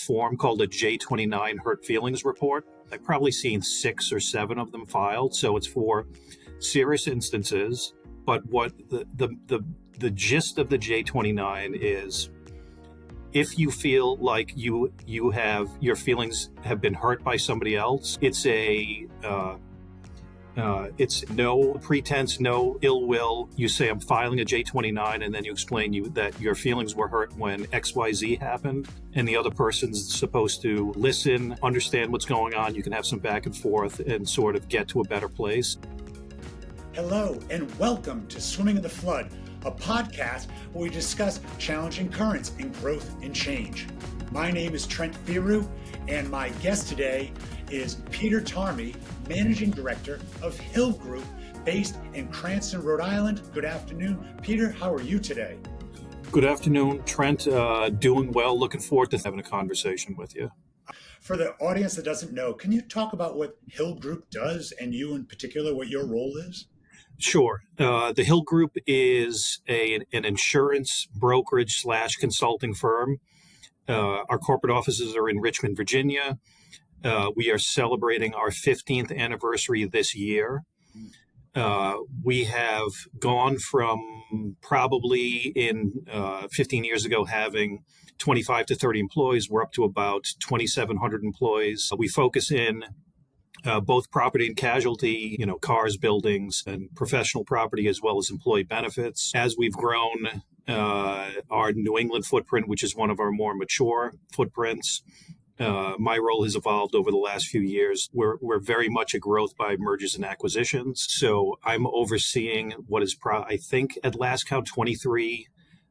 form called a J29 Hurt Feelings Report. I've probably seen 6 or 7 of them filed, so it's for serious instances. But what the gist of the J29 is, if you feel like your feelings have been hurt by somebody else, it's no pretense, no ill will. You say, I'm filing a J29, and then you explain that your feelings were hurt when XYZ happened, and the other person's supposed to listen, understand what's going on. You can have some back and forth and sort of get to a better place. Hello, and welcome to Swimming in the Flood, a podcast where we discuss challenging currents in growth and change. My name is Trent Theroux, and my guest today is Peter Tarmey, Managing Director of Hilb Group, based in Cranston, Rhode Island. Good afternoon. Peter, how are you today? Good afternoon, Trent. Doing well. Looking forward to having a conversation with you. For the audience that doesn't know, can you talk about what Hilb Group does, and you in particular, what your role is? Sure. The Hilb Group is an insurance brokerage / consulting firm. Our corporate offices are in Richmond, Virginia. We are celebrating our 15th anniversary this year. We have gone from probably 15 years ago having 25 to 30 employees. We're up to about 2,700 employees. We focus in both property and casualty, cars, buildings, and professional property, as well as employee benefits. As we've grown our New England footprint, which is one of our more mature footprints, my role has evolved over the last few years. We're very much a growth by mergers and acquisitions. So I'm overseeing what is, I think, at last count, 23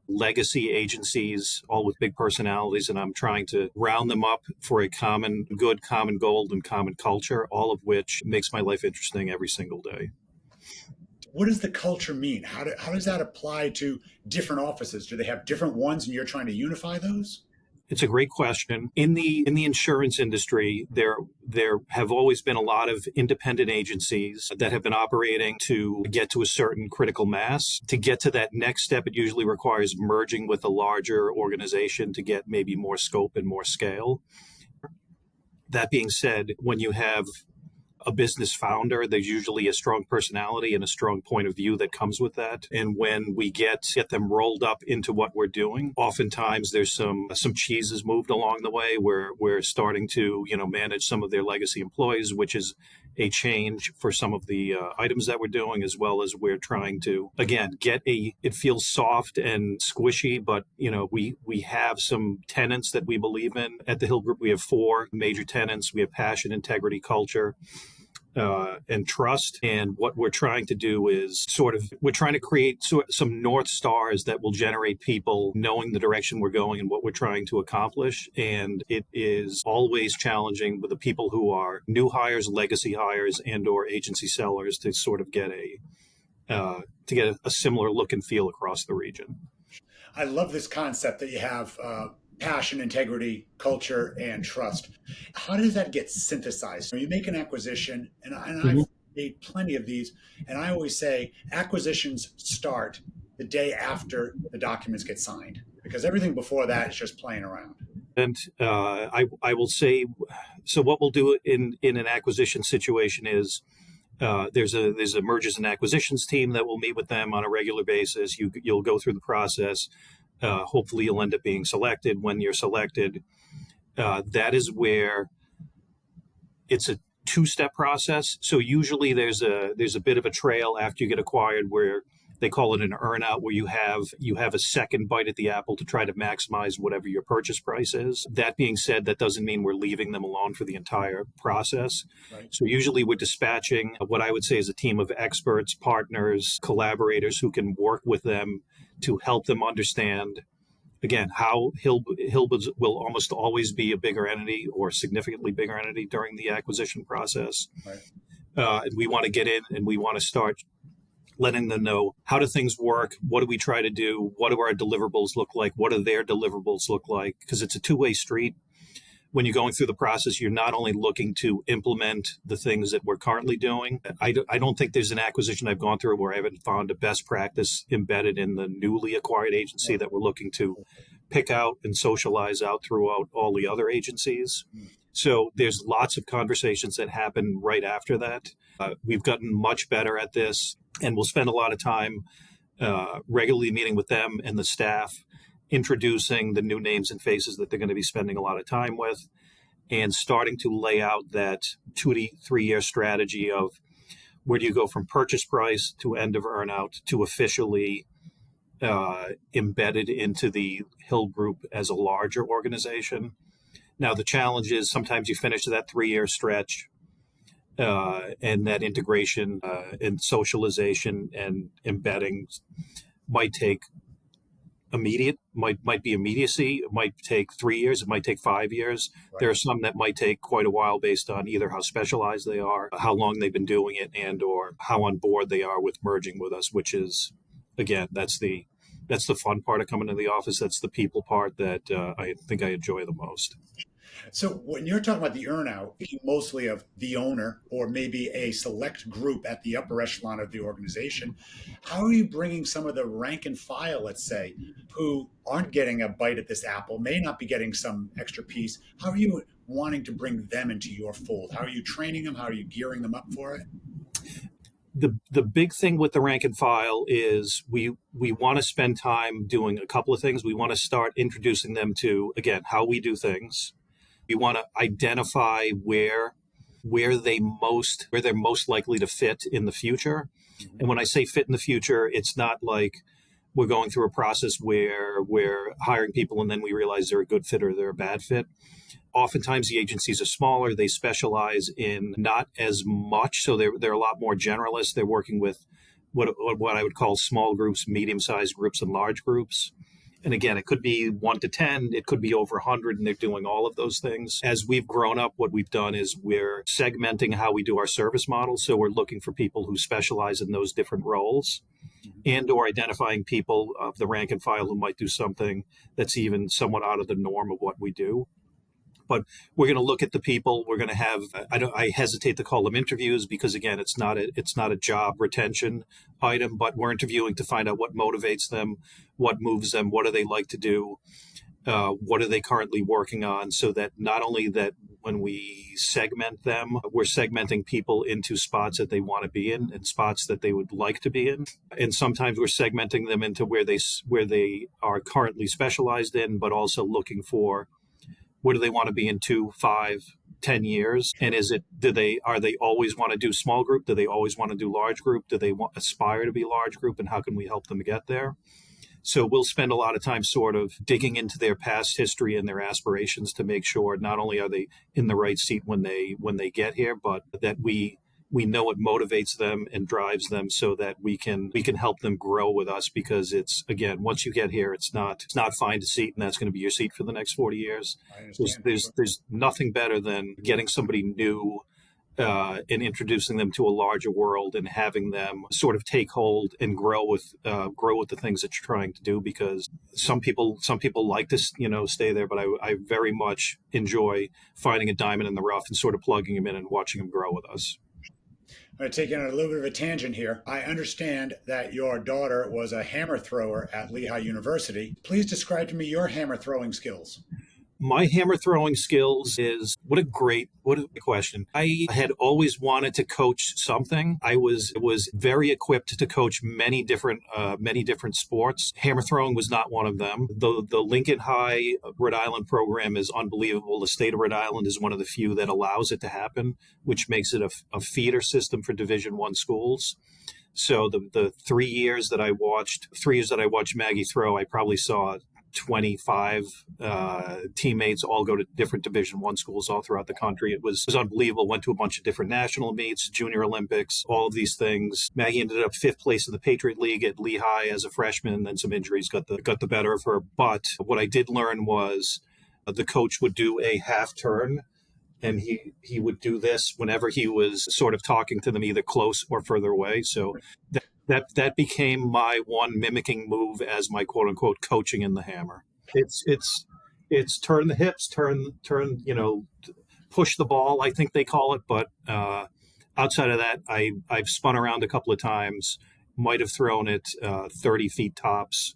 legacy agencies, all with big personalities, and I'm trying to round them up for a common good, common goal, and common culture, all of which makes my life interesting every single day. What does the culture mean? How does that apply to different offices? Do they have different ones and you're trying to unify those? It's a great question. In the insurance industry, there have always been a lot of independent agencies that have been operating to get to a certain critical mass. To get to that next step, it usually requires merging with a larger organization to get maybe more scope and more scale. That being said, when you have a business founder, there's usually a strong personality and a strong point of view that comes with that. And when we get them rolled up into what we're doing, oftentimes there's some cheeses moved along the way where we're starting to, manage some of their legacy employees, which is a change for some of the items that we're doing, as well as we're trying to, again, it feels soft and squishy, but, we have some tenets that we believe in. At the Hilb Group, we have 4 major tenets. We have passion, integrity, culture, and trust. And what we're trying to do is we're trying to create some North Stars that will generate people knowing the direction we're going and what we're trying to accomplish. And it is always challenging with the people who are new hires, legacy hires, and or agency sellers to sort of get a similar look and feel across the region. I love this concept that you have passion, integrity, culture, and trust. How does that get synthesized? So you make an acquisition, and I've made plenty of these, and I always say acquisitions start the day after the documents get signed, because everything before that is just playing around. And I will say, so what we'll do in an acquisition situation is there's a mergers and acquisitions team that will meet with them on a regular basis. You'll go through the process. Hopefully you'll end up being selected. When you're selected, that is where it's a 2-step process. So usually there's a bit of a trail after you get acquired where they call it an earn-out, where you have a second bite at the apple to try to maximize whatever your purchase price is. That being said, that doesn't mean we're leaving them alone for the entire process. Right. So usually we're dispatching what I would say is a team of experts, partners, collaborators who can work with them to help them understand, again, how Hilb will almost always be a bigger entity or significantly bigger entity during the acquisition process. Right. And we want to get in and we want to start letting them know, how do things work? What do we try to do? What do our deliverables look like? What do their deliverables look like? Because it's a two-way street. When you're going through the process, you're not only looking to implement the things that we're currently doing. I don't think there's an acquisition I've gone through where I haven't found a best practice embedded in the newly acquired agency that we're looking to pick out and socialize out throughout all the other agencies. So there's lots of conversations that happen right after that. We've gotten much better at this, and we'll spend a lot of time regularly meeting with them and the staff, introducing the new names and faces that they're going to be spending a lot of time with, and starting to lay out that 2 to 3 year strategy of where do you go from purchase price to end of earnout to officially embedded into the Hilb group as a larger organization. Now, the challenge is sometimes you finish that 3 year stretch and that integration and socialization and embedding might take might be immediacy. It might take 3 years. It might take 5 years. Right. There are some that might take quite a while based on either how specialized they are, how long they've been doing it, and or how on board they are with merging with us, which is, again, that's the fun part of coming to the office. That's the people part that I think I enjoy the most. So when you're talking about the earnout, mostly of the owner or maybe a select group at the upper echelon of the organization, how are you bringing some of the rank and file, let's say, who aren't getting a bite at this apple, may not be getting some extra piece? How are you wanting to bring them into your fold? How are you training them? How are you gearing them up for it? The big thing with the rank and file is we want to spend time doing a couple of things. We want to start introducing them to, again, how we do things. We want to identify where they're most likely to fit in the future. Mm-hmm. And when I say fit in the future, it's not like we're going through a process where we're hiring people and then we realize they're a good fit or they're a bad fit. Oftentimes the agencies are smaller. They specialize in not as much, so they're a lot more generalist. They're working with what I would call small groups, medium-sized groups, and large groups. And again, it could be 1 to 10, it could be over 100, and they're doing all of those things. As we've grown up, what we've done is we're segmenting how we do our service model. So we're looking for people who specialize in those different roles and or identifying people of the rank and file who might do something that's even somewhat out of the norm of what we do. But we're going to look at the people. We're going to have, I hesitate to call them interviews because, again, it's not a job retention item, but we're interviewing to find out what motivates them, what moves them, what do they like to do, what are they currently working on, so that not only that when we segment them, we're segmenting people into spots that they want to be in and spots that they would like to be in. And sometimes we're segmenting them into where they are currently specialized in, but also looking for what do they want to be in 2, 5, 10 years? And are they always want to do small group? Do they always want to do large group? Do they aspire to be large group? And how can we help them get there? So we'll spend a lot of time sort of digging into their past history and their aspirations to make sure not only are they in the right seat when they get here, but that we know what motivates them and drives them so that we can help them grow with us, because it's, again, once you get here, it's not find a seat and that's going to be your seat for the next 40 years. There's nothing better than getting somebody new and introducing them to a larger world and having them sort of take hold and grow with the things that you're trying to do, because some people like to stay there, but I very much enjoy finding a diamond in the rough and sort of plugging them in and watching them grow with us. I'm going to take you on a little bit of a tangent here. I understand that your daughter was a hammer thrower at Lehigh University. Please describe to me your hammer throwing skills. My hammer throwing skills is, what a question. I had always wanted to coach something. I was very equipped to coach many different sports. Hammer throwing was not one of them. The Lincoln High Rhode Island program is unbelievable. The state of Rhode Island is one of the few that allows it to happen, which makes it a feeder system for Division I schools. So the 3 years that I watched Maggie throw, I probably saw 25 teammates all go to different Division I schools all throughout the country. It was unbelievable. Went to a bunch of different national meets, Junior Olympics, all of these things. Maggie ended up 5th place in the Patriot League at Lehigh as a freshman, and then some injuries got the better of her. But what I did learn was the coach would do a half turn, and he would do this whenever he was sort of talking to them either close or further away. So that became my one mimicking move as my quote unquote coaching in the hammer. It's turn the hips, turn, push the ball, I think they call it. But outside of that, I've spun around a couple of times, might have thrown it 30 feet tops,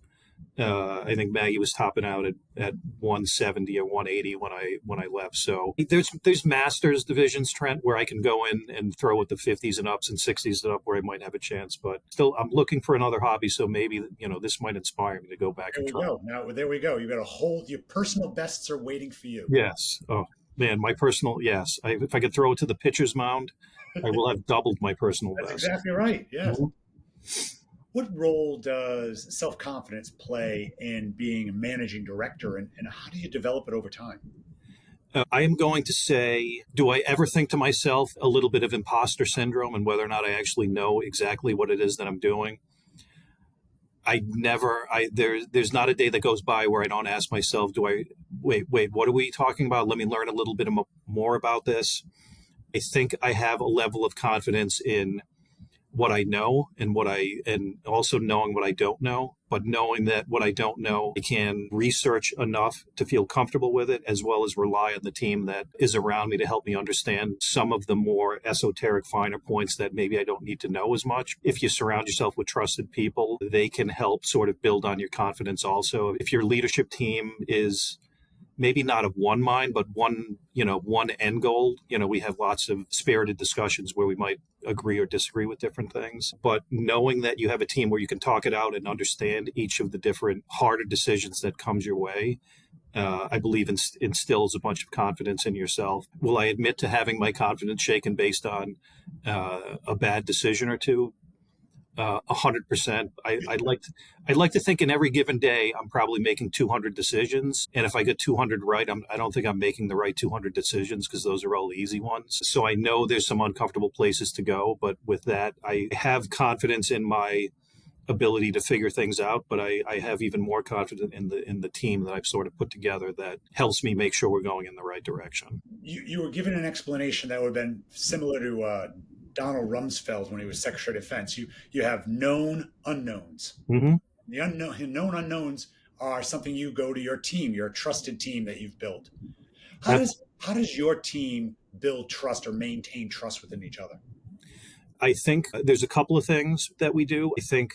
I think Maggie was topping out at 170 or 180 when I left. So there's masters divisions, Trent, where I can go in and throw at the 50s and ups and 60s and up where I might have a chance. But still, I'm looking for another hobby. So maybe this might inspire me to go back There and we try. go. Now, there we go. You got a whole, your personal bests are waiting for you. Yes. Oh man, my personal yes. If I could throw it to the pitcher's mound, I will have doubled my personal That's best. exactly right. Yes. Mhm. What role does self confidence play in being a managing director, and how do you develop it over time? I am going to say, do I ever think to myself a little bit of imposter syndrome and whether or not I actually know exactly what it is that I'm doing? I never, there's not a day that goes by where I don't ask myself, wait, what are we talking about? Let me learn a little bit more about this. I think I have a level of confidence in what I know and also knowing what I don't know, but knowing that what I don't know, I can research enough to feel comfortable with it, as well as rely on the team that is around me to help me understand some of the more esoteric, finer points that maybe I don't need to know as much. If you surround yourself with trusted people, they can help sort of build on your confidence also. If your leadership team is maybe not of one mind, but one end goal. We have lots of spirited discussions where we might agree or disagree with different things. But knowing that you have a team where you can talk it out and understand each of the different harder decisions that comes your way, I believe instills a bunch of confidence in yourself. Will I admit to having my confidence shaken based on a bad decision or two? 100%. I'd like to think in every given day I'm probably making 200 decisions, and if I get 200 right, I don't think I'm making the right 200 decisions because those are all the easy ones. So I know there's some uncomfortable places to go, but with that, I have confidence in my ability to figure things out. But I have even more confidence in the team that I've sort of put together that helps me make sure we're going in the right direction. You were given an explanation that would have been similar to Donald Rumsfeld when he was Secretary of Defense. You have known unknowns. Mm-hmm. The known unknowns are something you go to your team, your trusted team that you've built. How does your team build trust or maintain trust within each other? I think there's a couple of things that we do. I think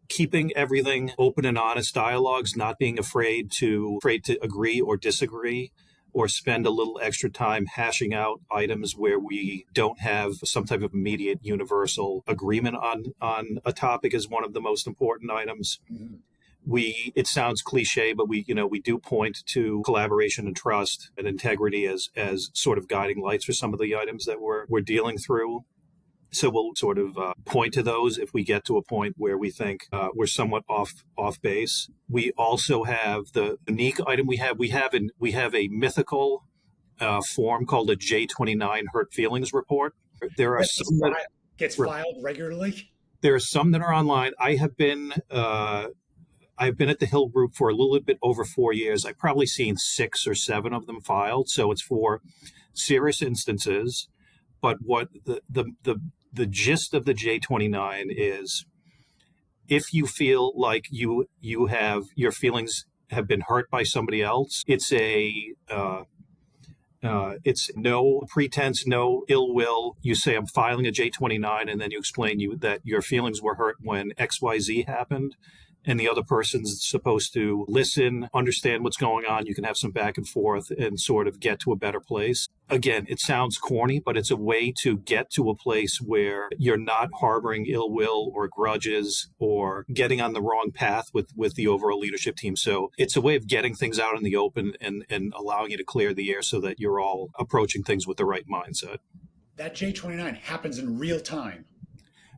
keeping everything open and honest dialogues, not being afraid to agree or disagree, or spend a little extra time hashing out items where we don't have some type of immediate universal agreement on a topic is one of the most important items. Mm-hmm. It sounds cliche, but we do point to collaboration and trust and integrity as sort of guiding lights for some of the items that we're dealing through. So we'll sort of point to those if we get to a point where we think we're somewhat off base. We also have the unique item we have a mythical form called a J29 Hurt Feelings Report. There are some that gets filed regularly. There are some that are online. I've been at the Hilb group for a little bit over 4 years. I've probably seen 6 or 7 of them filed. So it's for serious instances. But what the gist of the J29 is, if you feel like your feelings have been hurt by somebody else, it's no pretense, no ill will. You say, I'm filing a J29, and then you explain that your feelings were hurt when XYZ happened. And the other person's supposed to listen, understand what's going on. You can have some back and forth and sort of get to a better place. Again, it sounds corny, but it's a way to get to a place where you're not harboring ill will or grudges or getting on the wrong path with the overall leadership team. So it's a way of getting things out in the open and allowing you to clear the air so that you're all approaching things with the right mindset. That J29 happens in real time.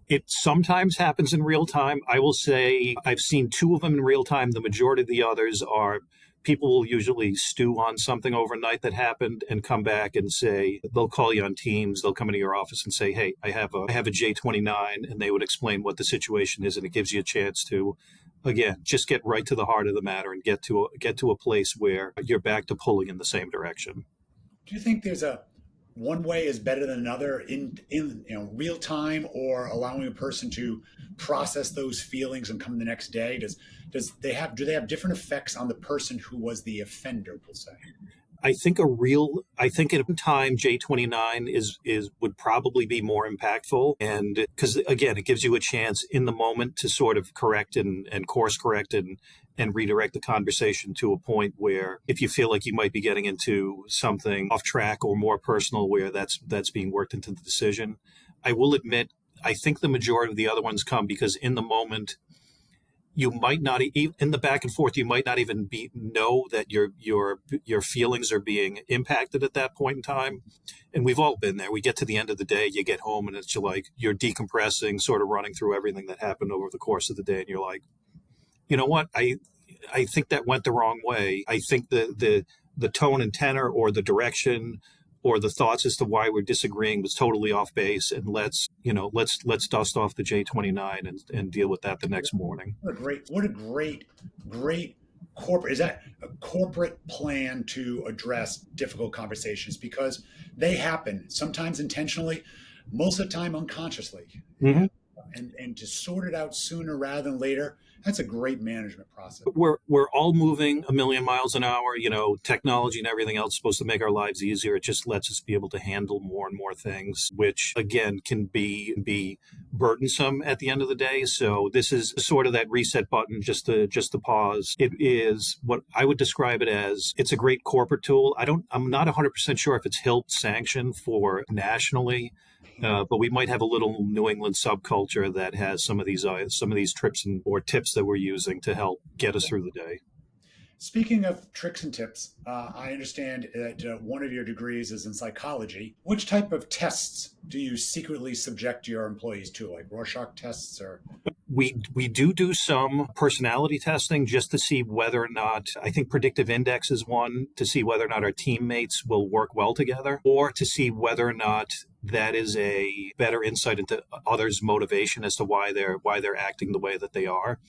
It sometimes happens in real time. I will say I've seen 2 of them in real time. The majority of the others are people will usually stew on something overnight that happened and come back and say, they'll call you on Teams. They'll come into your office and say, hey, I have a J29, and they would explain what the situation is. And it gives you a chance to, again, just get right to the heart of the matter and get to a place where you're back to pulling in the same direction. Do you think there's one way is better than another in real time, or allowing a person to process those feelings and come the next day? Do they have different effects on the person who was the offender, we'll say? I think in time J29 would probably be more impactful, and because again it gives you a chance in the moment to sort of correct and course correct and redirect the conversation to a point where if you feel like you might be getting into something off track or more personal where that's being worked into the decision. I will admit I think the majority of the other ones come because in the moment you might not in the back and forth you might not even know that your feelings are being impacted at that point in time, and we've all been there. We get to the end of the day, you get home, and it's you're decompressing, sort of running through everything that happened over the course of the day, and you're like, you know what, I think that went the wrong way. I think the tone and tenor or the direction or the thoughts as to why we're disagreeing was totally off base, and let's dust off the J29 and deal with that the next morning. What a great corporate, is that a corporate plan to address difficult conversations, because they happen sometimes intentionally, most of the time unconsciously. Mm-hmm. And to sort it out sooner rather than later, that's a great management process. We're all moving a million miles an hour. Technology and everything else is supposed to make our lives easier. It just lets us be able to handle more and more things, which again can be burdensome at the end of the day. So this is sort of that reset button, just to pause. It is what I would describe it as. It's a great corporate tool. I'm not 100% sure if it's Hilb sanctioned for nationally. But we might have a little New England subculture that has some of these trips or tips that we're using to help get us through the day. Speaking of tricks and tips, I understand that one of your degrees is in psychology. Which type of tests do you secretly subject your employees to, like Rorschach tests or? We do some personality testing just to see whether or not, I think predictive index is one, to see whether or not our teammates will work well together, or to see whether or not that is a better insight into others' motivation as to why they're acting the way that they are.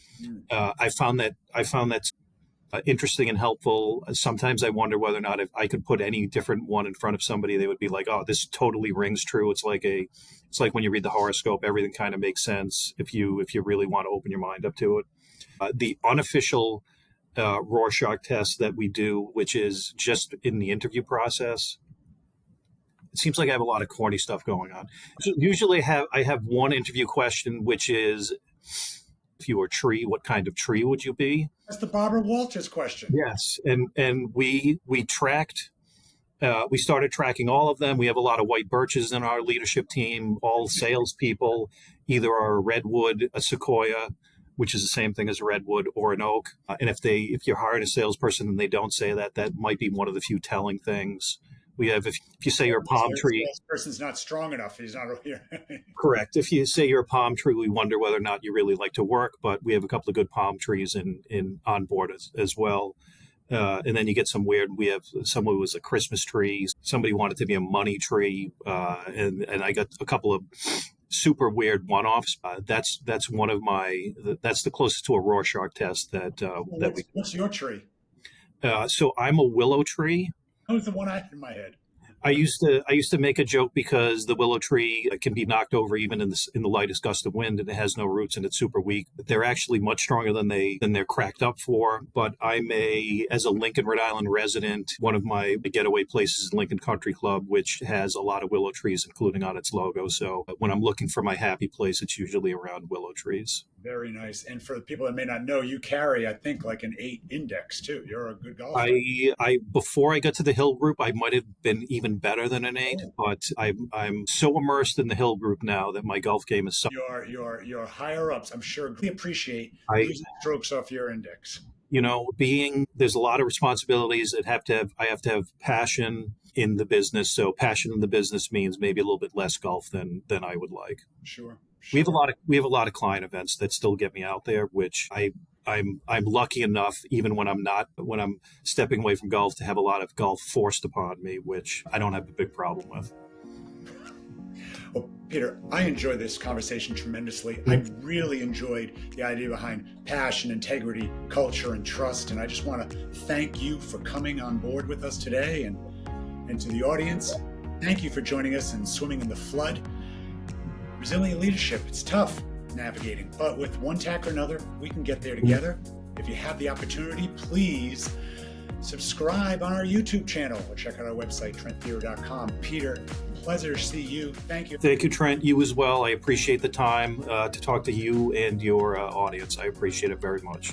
I found that interesting and helpful. Sometimes I wonder whether or not if I could put any different one in front of somebody, they would be like, "Oh, this totally rings true." It's like when you read the horoscope, everything kind of makes sense if you really want to open your mind up to it. The unofficial Rorschach test that we do, which is just in the interview process. It seems like I have a lot of corny stuff going on. So usually I have one interview question, which is, if you were a tree, what kind of tree would you be? That's the Barbara Walters question. Yes. And we started tracking all of them. We have a lot of white birches in our leadership team, all salespeople, either are a redwood, a sequoia, which is the same thing as a redwood, or an oak. And if you're hiring a salesperson and they don't say that might be one of the few telling things. We have, if you say you're a palm tree. This person's not strong enough. He's not here. Correct. If you say you're a palm tree, we wonder whether or not you really like to work, but we have a couple of good palm trees in on board as well. And then you get some weird, we have someone who was a Christmas tree. Somebody wanted to be a money tree. And I got a couple of super weird one-offs. That's the closest to a Rorschach test What's your tree? So I'm a willow tree. That was the one I had in my head. I used to make a joke because the willow tree can be knocked over even in the lightest gust of wind, and it has no roots and it's super weak. But they're actually much stronger than they're cracked up for. But as a Lincoln, Rhode Island resident, one of my getaway places is Lincoln Country Club, which has a lot of willow trees, including on its logo. So when I'm looking for my happy place, it's usually around willow trees. Very nice. And for the people that may not know, you carry, I think, like an 8 index too. You're a good golfer. Before I got to the Hilb group, I might have been even better than an 8, but I'm so immersed in the Hilb group now that my golf game is so. Your higher ups, I'm sure, really appreciate losing strokes off your index. There's a lot of responsibilities I have to have passion in the business. So passion in the business means maybe a little bit less golf than I would like. Sure. We have a lot of client events that still get me out there, which I'm lucky enough, even when I'm stepping away from golf, to have a lot of golf forced upon me, which I don't have a big problem with. Well, Peter, I enjoyed this conversation tremendously. I really enjoyed the idea behind passion, integrity, culture, and trust. And I just want to thank you for coming on board with us today, and to the audience, thank you for joining us in Swimming in the Flood. Resilient leadership, it's tough navigating, but with one tack or another, we can get there together. If you have the opportunity, please Subscribe on our YouTube channel or check out our website, TrentTheroux.com. Peter, pleasure to see you. Thank you. Thank you, Trent. You as well. I appreciate the time to talk to you and your audience. I appreciate it very much.